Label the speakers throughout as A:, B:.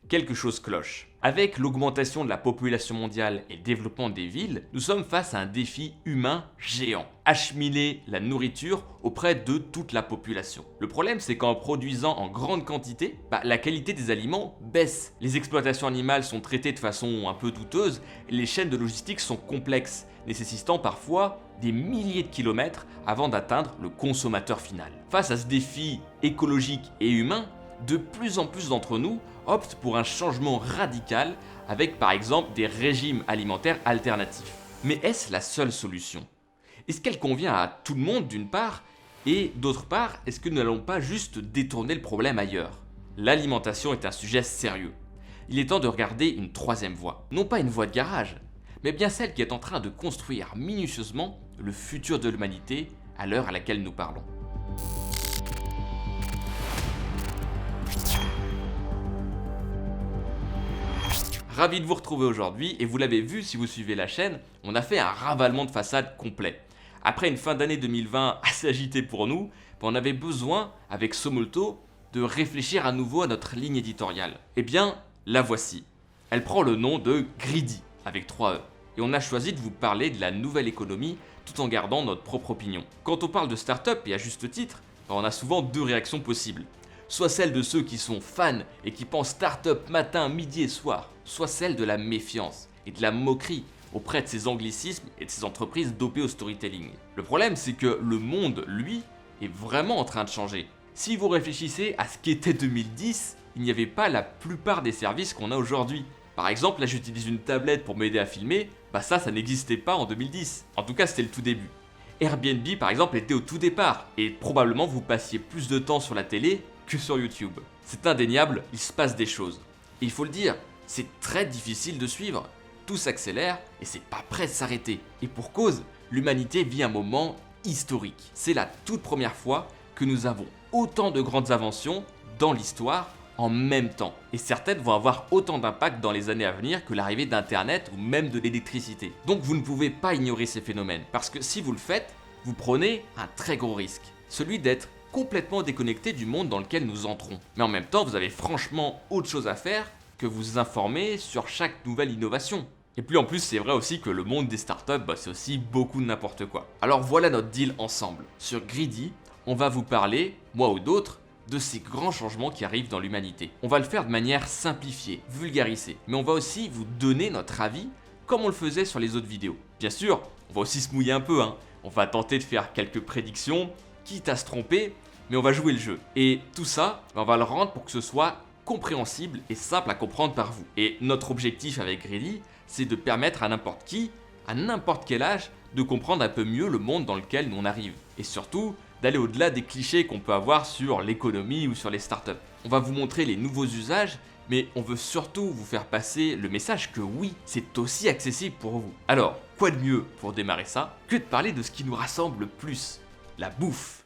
A: quelque chose cloche. Avec l'augmentation de la population mondiale et le développement des villes, nous sommes face à un défi humain géant. Acheminer la nourriture auprès de toute la population. Le problème, c'est qu'en produisant en grande quantité, la qualité des aliments baisse. Les exploitations animales sont traitées de façon un peu douteuse et les chaînes de logistique sont complexes, nécessitant parfois des milliers de kilomètres avant d'atteindre le consommateur final. Face à ce défi écologique et humain, de plus en plus d'entre nous optent pour un changement radical avec par exemple des régimes alimentaires alternatifs. Mais est-ce la seule solution? Est-ce qu'elle convient à tout le monde d'une part, et d'autre part, est-ce que nous n'allons pas juste détourner le problème ailleurs? L'alimentation est un sujet sérieux. Il est temps de regarder une troisième voie. Non pas une voie de garage, mais bien celle qui est en train de construire minutieusement le futur de l'humanité à l'heure à laquelle nous parlons. Ravi de vous retrouver aujourd'hui et vous l'avez vu si vous suivez la chaîne, on a fait un ravalement de façade complet. Après une fin d'année 2020 assez agitée pour nous, on avait besoin, avec Somolto, de réfléchir à nouveau à notre ligne éditoriale. Eh bien, la voici. Elle prend le nom de Greedy, avec 3 E. Et on a choisi de vous parler de la nouvelle économie tout en gardant notre propre opinion. Quand on parle de start-up, et à juste titre, on a souvent deux réactions possibles. Soit celle de ceux qui sont fans et qui pensent start-up matin, midi et soir, soit celle de la méfiance et de la moquerie auprès de ces anglicismes et de ces entreprises dopées au storytelling. Le problème, c'est que le monde, lui, est vraiment en train de changer. Si vous réfléchissez à ce qu'était 2010, il n'y avait pas la plupart des services qu'on a aujourd'hui. Par exemple, là j'utilise une tablette pour m'aider à filmer, ça n'existait pas en 2010. En tout cas, c'était le tout début. Airbnb par exemple était au tout départ, et probablement vous passiez plus de temps sur la télé que sur YouTube. C'est indéniable, il se passe des choses. Et il faut le dire, c'est très difficile de suivre. Tout s'accélère et c'est pas prêt de s'arrêter. Et pour cause, l'humanité vit un moment historique. C'est la toute première fois que nous avons autant de grandes inventions dans l'histoire en même temps. Et certaines vont avoir autant d'impact dans les années à venir que l'arrivée d'Internet ou même de l'électricité. Donc vous ne pouvez pas ignorer ces phénomènes, parce que si vous le faites, vous prenez un très gros risque. Celui d'être complètement déconnecté du monde dans lequel nous entrons. Mais en même temps, vous avez franchement autre chose à faire que vous informer sur chaque nouvelle innovation. Et puis en plus, c'est vrai aussi que le monde des startups, c'est aussi beaucoup de n'importe quoi. Alors voilà notre deal ensemble. Sur Greedy, on va vous parler, moi ou d'autres, de ces grands changements qui arrivent dans l'humanité. On va le faire de manière simplifiée, vulgarisée, mais on va aussi vous donner notre avis comme on le faisait sur les autres vidéos. Bien sûr, on va aussi se mouiller un peu, on va tenter de faire quelques prédictions, quitte à se tromper, mais on va jouer le jeu. Et tout ça, on va le rendre pour que ce soit compréhensible et simple à comprendre par vous. Et notre objectif avec Greedy, c'est de permettre à n'importe qui, à n'importe quel âge, de comprendre un peu mieux le monde dans lequel on arrive. Et surtout, d'aller au-delà des clichés qu'on peut avoir sur l'économie ou sur les startups. On va vous montrer les nouveaux usages, mais on veut surtout vous faire passer le message que oui, c'est aussi accessible pour vous. Alors, quoi de mieux pour démarrer ça que de parler de ce qui nous rassemble le plus, la bouffe.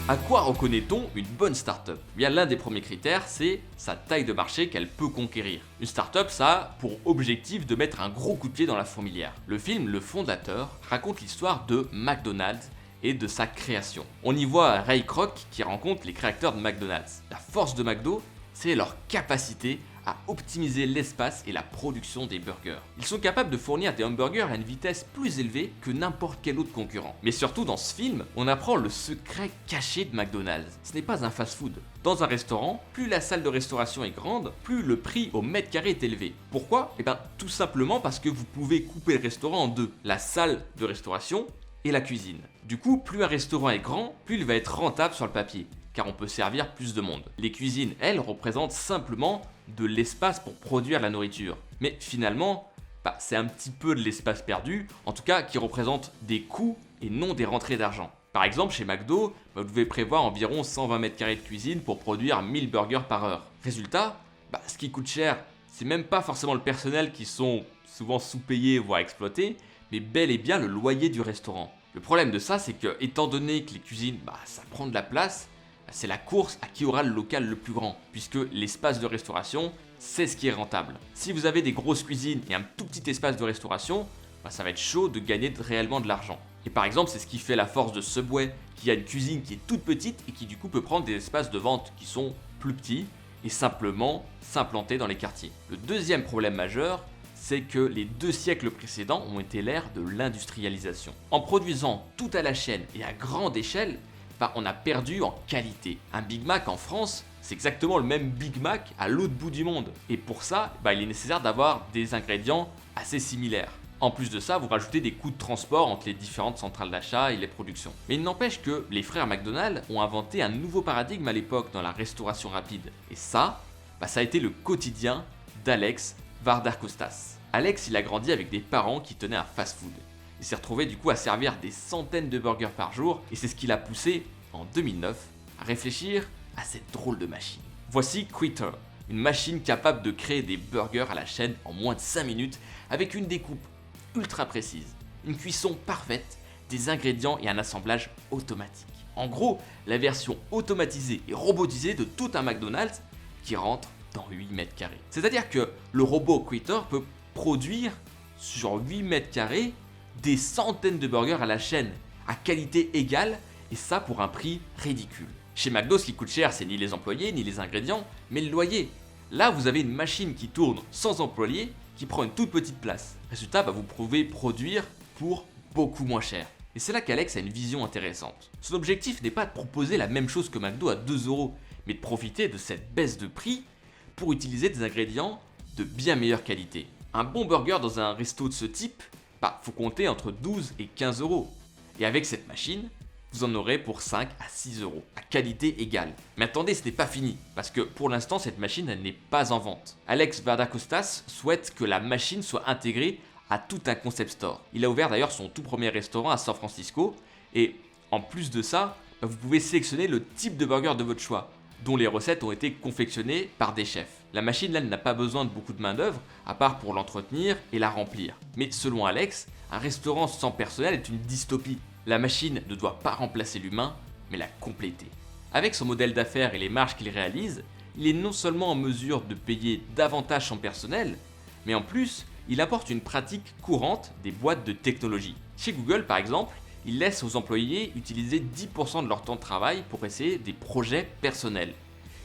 A: À quoi reconnaît-on une bonne startup? Bien, l'un des premiers critères, c'est sa taille de marché qu'elle peut conquérir. Une startup, ça a pour objectif de mettre un gros coup de pied dans la fourmilière. Le film Le Fondateur raconte l'histoire de McDonald's et de sa création. On y voit Ray Kroc qui rencontre les créateurs de McDonald's. La force de McDo, c'est leur capacité à optimiser l'espace et la production des burgers. Ils sont capables de fournir des hamburgers à une vitesse plus élevée que n'importe quel autre concurrent. Mais surtout dans ce film, on apprend le secret caché de McDonald's. Ce n'est pas un fast-food. Dans un restaurant, plus la salle de restauration est grande, plus le prix au mètre carré est élevé. Pourquoi? Tout simplement parce que vous pouvez couper le restaurant en deux. La salle de restauration et la cuisine. Du coup, plus un restaurant est grand, plus il va être rentable sur le papier, car on peut servir plus de monde. Les cuisines, elles, représentent simplement de l'espace pour produire la nourriture. Mais finalement, c'est un petit peu de l'espace perdu, en tout cas qui représente des coûts et non des rentrées d'argent. Par exemple, chez McDo, vous devez prévoir environ 120 mètres carrés de cuisine pour produire 1000 burgers par heure. Résultat, ce qui coûte cher, c'est même pas forcément le personnel qui sont souvent sous-payés voire exploités, mais bel et bien le loyer du restaurant. Le problème de ça, c'est que étant donné que les cuisines, ça prend de la place, C'est la course à qui aura le local le plus grand, puisque l'espace de restauration, c'est ce qui est rentable. Si vous avez des grosses cuisines et un tout petit espace de restauration, ça va être chaud de gagner réellement de l'argent. Et par exemple, c'est ce qui fait la force de Subway, qui a une cuisine qui est toute petite et qui du coup peut prendre des espaces de vente qui sont plus petits et simplement s'implanter dans les quartiers. Le deuxième problème majeur, c'est que les 2 siècles précédents ont été l'ère de l'industrialisation. En produisant tout à la chaîne et à grande échelle, on a perdu en qualité. Un Big Mac en France, c'est exactement le même Big Mac à l'autre bout du monde. Et pour ça, il est nécessaire d'avoir des ingrédients assez similaires. En plus de ça, vous rajoutez des coûts de transport entre les différentes centrales d'achat et les productions. Mais il n'empêche que les frères McDonald ont inventé un nouveau paradigme à l'époque dans la restauration rapide. Et ça, ça a été le quotidien d'Alex Vardarkostas. Alex, il a grandi avec des parents qui tenaient un fast-food. Il s'est retrouvé du coup à servir des centaines de burgers par jour et c'est ce qui l'a poussé, en 2009, à réfléchir à cette drôle de machine. Voici Quitter, une machine capable de créer des burgers à la chaîne en moins de 5 minutes avec une découpe ultra précise, une cuisson parfaite, des ingrédients et un assemblage automatique. En gros, la version automatisée et robotisée de tout un McDonald's qui rentre dans 8 mètres carrés. C'est-à-dire que le robot Quitter peut produire sur 8 mètres carrés des centaines de burgers à la chaîne, à qualité égale, et ça pour un prix ridicule. Chez McDo, ce qui coûte cher, c'est ni les employés, ni les ingrédients, mais le loyer. Là, vous avez une machine qui tourne sans employés, qui prend une toute petite place. Résultat, vous pouvez produire pour beaucoup moins cher. Et c'est là qu'Alex a une vision intéressante. Son objectif n'est pas de proposer la même chose que McDo à 2€, mais de profiter de cette baisse de prix pour utiliser des ingrédients de bien meilleure qualité. Un bon burger dans un resto de ce type, faut compter entre 12 et 15€. Et avec cette machine, vous en aurez pour 5 à 6€, à qualité égale. Mais attendez, ce n'est pas fini, parce que pour l'instant, cette machine, elle n'est pas en vente. Alex Vardarkostas souhaite que la machine soit intégrée à tout un concept store. Il a ouvert d'ailleurs son tout premier restaurant à San Francisco, et en plus de ça, vous pouvez sélectionner le type de burger de votre choix, dont les recettes ont été confectionnées par des chefs. La machine là n'a pas besoin de beaucoup de main d'œuvre, à part pour l'entretenir et la remplir. Mais selon Alex, un restaurant sans personnel est une dystopie. La machine ne doit pas remplacer l'humain, mais la compléter. Avec son modèle d'affaires et les marges qu'il réalise, il est non seulement en mesure de payer davantage son personnel, mais en plus, il apporte une pratique courante des boîtes de technologie. Chez Google par exemple, il laisse aux employés utiliser 10% de leur temps de travail pour essayer des projets personnels.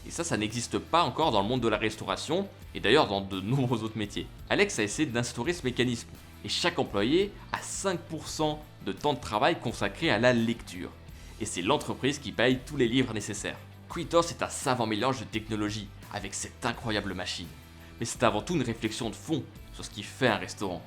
A: Et ça n'existe pas encore dans le monde de la restauration, et d'ailleurs dans de nombreux autres métiers. Alex a essayé d'instaurer ce mécanisme, et chaque employé a 5% de temps de travail consacré à la lecture. Et c'est l'entreprise qui paye tous les livres nécessaires. Quitter, c'est un savant mélange de technologie, avec cette incroyable machine. Mais c'est avant tout une réflexion de fond sur ce qui fait un restaurant,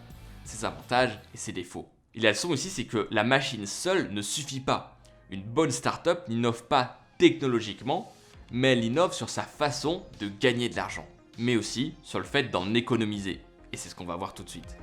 A: ses avantages et ses défauts. Et la leçon aussi, c'est que la machine seule ne suffit pas. Une bonne start-up n'innove pas technologiquement, mais elle innove sur sa façon de gagner de l'argent, mais aussi sur le fait d'en économiser. Et c'est ce qu'on va voir tout de suite.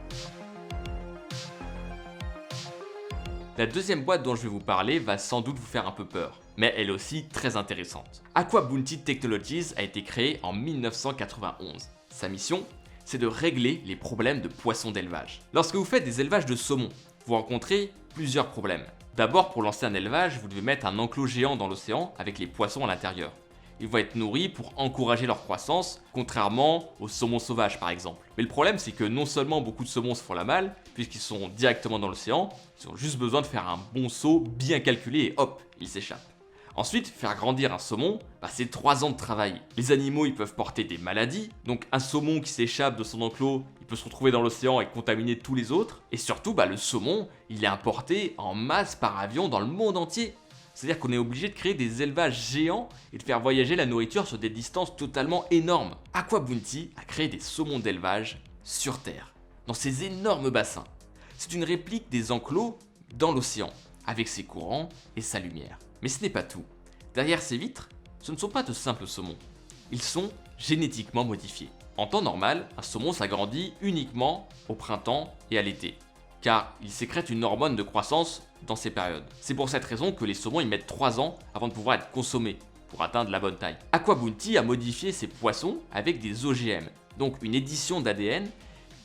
A: La deuxième boîte dont je vais vous parler va sans doute vous faire un peu peur, mais elle est aussi très intéressante. Aqua Bounty Technologies a été créée en 1991. Sa mission, c'est de régler les problèmes de poissons d'élevage. Lorsque vous faites des élevages de saumon, vous rencontrez plusieurs problèmes. D'abord, pour lancer un élevage, vous devez mettre un enclos géant dans l'océan avec les poissons à l'intérieur. Ils vont être nourris pour encourager leur croissance, contrairement aux saumons sauvages par exemple. Mais le problème, c'est que non seulement beaucoup de saumons se font la malle, puisqu'ils sont directement dans l'océan, ils ont juste besoin de faire un bon saut bien calculé et hop, ils s'échappent. Ensuite, faire grandir un saumon, c'est 3 ans de travail. Les animaux, ils peuvent porter des maladies, donc un saumon qui s'échappe de son enclos, il peut se retrouver dans l'océan et contaminer tous les autres. Et surtout, le saumon, il est importé en masse par avion dans le monde entier. C'est-à-dire qu'on est obligé de créer des élevages géants et de faire voyager la nourriture sur des distances totalement énormes. Aqua Bounty a créé des saumons d'élevage sur Terre, dans ces énormes bassins. C'est une réplique des enclos dans l'océan, avec ses courants et sa lumière. Mais ce n'est pas tout. Derrière ces vitres, ce ne sont pas de simples saumons. Ils sont génétiquement modifiés. En temps normal, un saumon s'agrandit uniquement au printemps et à l'été, car il sécrète une hormone de croissance dans ces périodes. C'est pour cette raison que les saumons ils mettent 3 ans avant de pouvoir être consommés, pour atteindre la bonne taille. Aqua Bounty a modifié ces poissons avec des OGM, donc une édition d'ADN,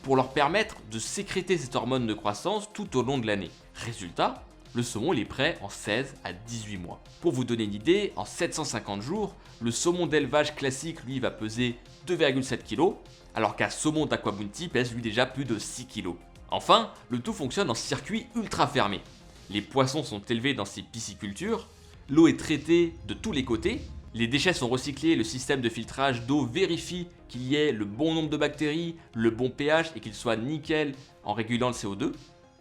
A: pour leur permettre de sécréter cette hormone de croissance tout au long de l'année. Résultat, le saumon il est prêt en 16 à 18 mois. Pour vous donner une idée, en 750 jours, le saumon d'élevage classique lui va peser 2,7 kg, alors qu'un saumon d'Aqua-Bounty pèse lui déjà plus de 6 kg. Enfin, le tout fonctionne en circuit ultra fermé. Les poissons sont élevés dans ces piscicultures, l'eau est traitée de tous les côtés, les déchets sont recyclés, le système de filtrage d'eau vérifie qu'il y ait le bon nombre de bactéries, le bon pH et qu'il soit nickel en régulant le CO2.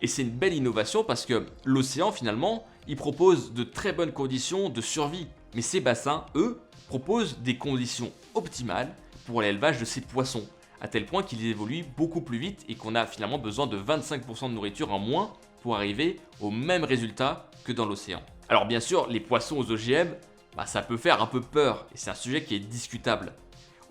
A: Et c'est une belle innovation parce que l'océan finalement, il propose de très bonnes conditions de survie. Mais ces bassins, eux, proposent des conditions optimales pour l'élevage de ces poissons, à tel point qu'ils évoluent beaucoup plus vite et qu'on a finalement besoin de 25% de nourriture en moins pour arriver au même résultat que dans l'océan. Alors bien sûr, les poissons aux OGM, ça peut faire un peu peur et c'est un sujet qui est discutable.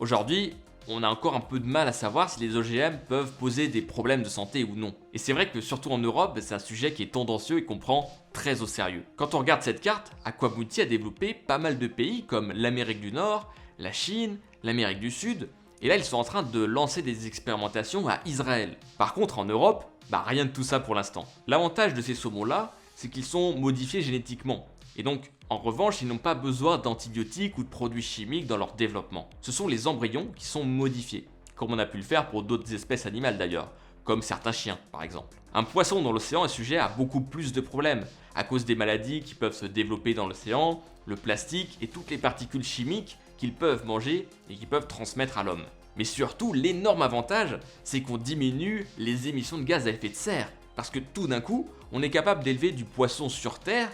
A: Aujourd'hui, on a encore un peu de mal à savoir si les OGM peuvent poser des problèmes de santé ou non. Et c'est vrai que surtout en Europe, c'est un sujet qui est tendancieux et qu'on prend très au sérieux. Quand on regarde cette carte, Aqua-Bounty a développé pas mal de pays comme l'Amérique du Nord, la Chine, l'Amérique du Sud, et là ils sont en train de lancer des expérimentations à Israël. Par contre en Europe, rien de tout ça pour l'instant. L'avantage de ces saumons-là, c'est qu'ils sont modifiés génétiquement. Et donc, en revanche, ils n'ont pas besoin d'antibiotiques ou de produits chimiques dans leur développement. Ce sont les embryons qui sont modifiés, comme on a pu le faire pour d'autres espèces animales d'ailleurs, comme certains chiens par exemple. Un poisson dans l'océan est sujet à beaucoup plus de problèmes, à cause des maladies qui peuvent se développer dans l'océan, le plastique et toutes les particules chimiques qu'ils peuvent manger et qui peuvent transmettre à l'homme. Mais surtout, l'énorme avantage, c'est qu'on diminue les émissions de gaz à effet de serre, parce que tout d'un coup, on est capable d'élever du poisson sur Terre,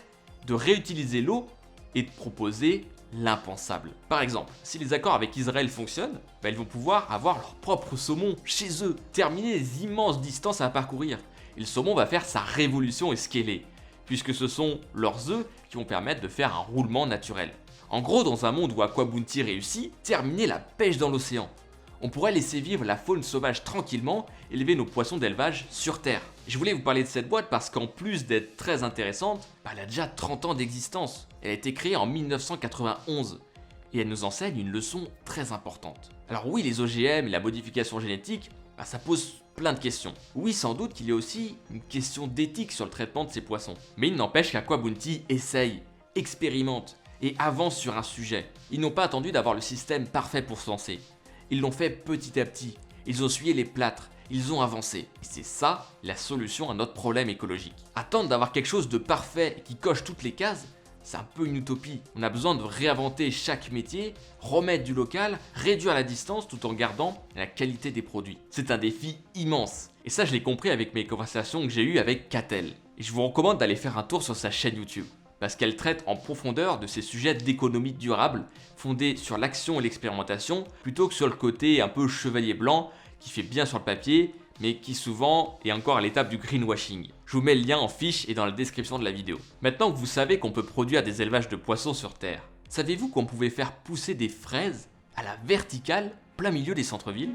A: de réutiliser l'eau et de proposer l'impensable. Par exemple, si les accords avec Israël fonctionnent, ils vont pouvoir avoir leur propre saumon chez eux, terminer les immenses distances à parcourir. Et le saumon va faire sa révolution et scaler, puisque ce sont leurs œufs qui vont permettre de faire un roulement naturel. En gros, dans un monde où Aqua-Bounty réussit, terminer la pêche dans l'océan. On pourrait laisser vivre la faune sauvage tranquillement et élever nos poissons d'élevage sur Terre. Je voulais vous parler de cette boîte parce qu'en plus d'être très intéressante, elle a déjà 30 ans d'existence. Elle a été créée en 1991 et elle nous enseigne une leçon très importante. Alors oui, les OGM et la modification génétique, ça pose plein de questions. Oui, sans doute qu'il y a aussi une question d'éthique sur le traitement de ces poissons. Mais il n'empêche qu'Aqua-Bounty essaye, expérimente et avance sur un sujet. Ils n'ont pas attendu d'avoir le système parfait pour se lancer. Ils l'ont fait petit à petit, ils ont essuyé les plâtres, ils ont avancé. Et c'est ça la solution à notre problème écologique. Attendre d'avoir quelque chose de parfait et qui coche toutes les cases, c'est un peu une utopie. On a besoin de réinventer chaque métier, remettre du local, réduire la distance tout en gardant la qualité des produits. C'est un défi immense. Et ça je l'ai compris avec mes conversations que j'ai eues avec Catel. Et je vous recommande d'aller faire un tour sur sa chaîne YouTube, parce qu'elle traite en profondeur de ces sujets d'économie durable, fondés sur l'action et l'expérimentation, plutôt que sur le côté un peu chevalier blanc, qui fait bien sur le papier, mais qui souvent est encore à l'étape du greenwashing. Je vous mets le lien en fiche et dans la description de la vidéo. Maintenant que vous savez qu'on peut produire des élevages de poissons sur Terre, savez-vous qu'on pouvait faire pousser des fraises à la verticale, plein milieu des centres-villes?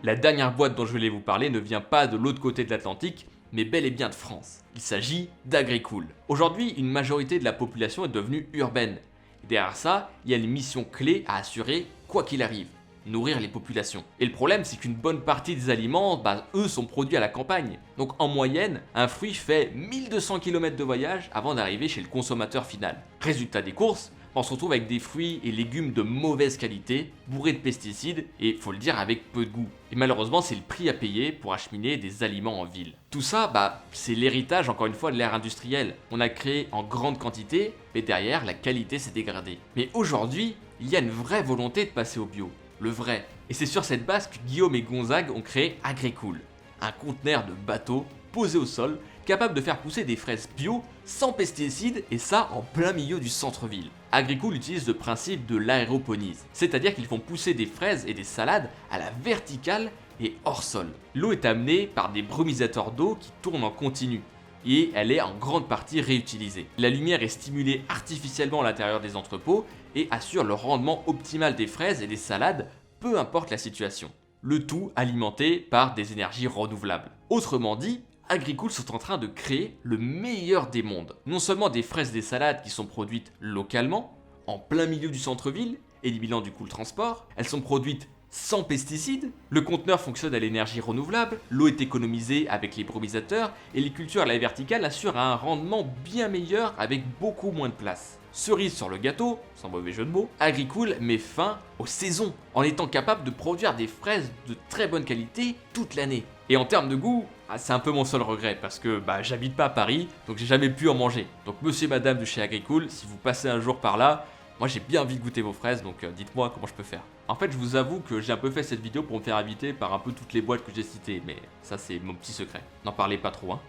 A: La dernière boîte dont je voulais vous parler ne vient pas de l'autre côté de l'Atlantique, mais bel et bien de France. Il s'agit d'Agricool. Aujourd'hui, une majorité de la population est devenue urbaine. Et derrière ça, il y a une mission clé à assurer quoi qu'il arrive: nourrir les populations. Et le problème, c'est qu'une bonne partie des aliments, eux, sont produits à la campagne. Donc en moyenne, un fruit fait 1200 km de voyage avant d'arriver chez le consommateur final. Résultat des courses, on se retrouve avec des fruits et légumes de mauvaise qualité, bourrés de pesticides et, faut le dire, avec peu de goût. Et malheureusement, c'est le prix à payer pour acheminer des aliments en ville. Tout ça, c'est l'héritage, encore une fois, de l'ère industrielle. On a créé en grande quantité, mais derrière, la qualité s'est dégradée. Mais aujourd'hui, il y a une vraie volonté de passer au bio. Le vrai. Et c'est sur cette base que Guillaume et Gonzague ont créé Agricool, un conteneur de bateau posé au sol, capable de faire pousser des fraises bio sans pesticides, et ça en plein milieu du centre-ville. Agricool utilise le principe de l'aéroponie, c'est-à-dire qu'ils font pousser des fraises et des salades à la verticale et hors sol. L'eau est amenée par des brumisateurs d'eau qui tournent en continu, et elle est en grande partie réutilisée. La lumière est stimulée artificiellement à l'intérieur des entrepôts et assure le rendement optimal des fraises et des salades, peu importe la situation. Le tout alimenté par des énergies renouvelables. Autrement dit, Agricool sont en train de créer le meilleur des mondes. Non seulement des fraises et des salades qui sont produites localement, en plein milieu du centre-ville, éliminant du coup le transport, elles sont produites sans pesticides. Le conteneur fonctionne à l'énergie renouvelable, l'eau est économisée avec les brumisateurs et les cultures à la verticale assurent un rendement bien meilleur avec beaucoup moins de place. Cerise sur le gâteau, sans mauvais jeu de mots, Agricool met fin aux saisons en étant capable de produire des fraises de très bonne qualité toute l'année. Et en termes de goût, c'est un peu mon seul regret parce que j'habite pas à Paris donc j'ai jamais pu en manger. Donc monsieur et madame de chez Agricool, si vous passez un jour par là, moi j'ai bien envie de goûter vos fraises donc dites-moi comment je peux faire. En fait je vous avoue que j'ai un peu fait cette vidéo pour me faire inviter par un peu toutes les boîtes que j'ai citées mais ça c'est mon petit secret. N'en parlez pas trop hein.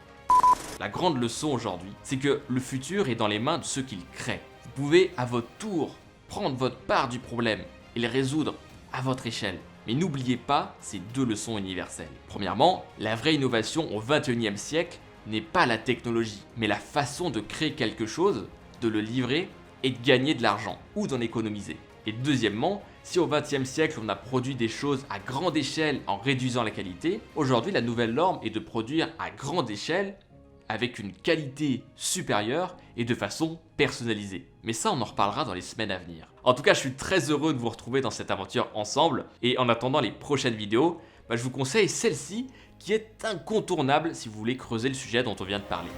A: La grande leçon aujourd'hui, c'est que le futur est dans les mains de ceux qui le créent. Vous pouvez à votre tour prendre votre part du problème et le résoudre à votre échelle. Mais n'oubliez pas ces deux leçons universelles. Premièrement, la vraie innovation au XXIe siècle n'est pas la technologie, mais la façon de créer quelque chose, de le livrer et de gagner de l'argent ou d'en économiser. Et deuxièmement, si au XXe siècle on a produit des choses à grande échelle en réduisant la qualité, aujourd'hui la nouvelle norme est de produire à grande échelle avec une qualité supérieure et de façon personnalisée. Mais ça, on en reparlera dans les semaines à venir. En tout cas, je suis très heureux de vous retrouver dans cette aventure ensemble. Et en attendant les prochaines vidéos, je vous conseille celle-ci qui est incontournable si vous voulez creuser le sujet dont on vient de parler.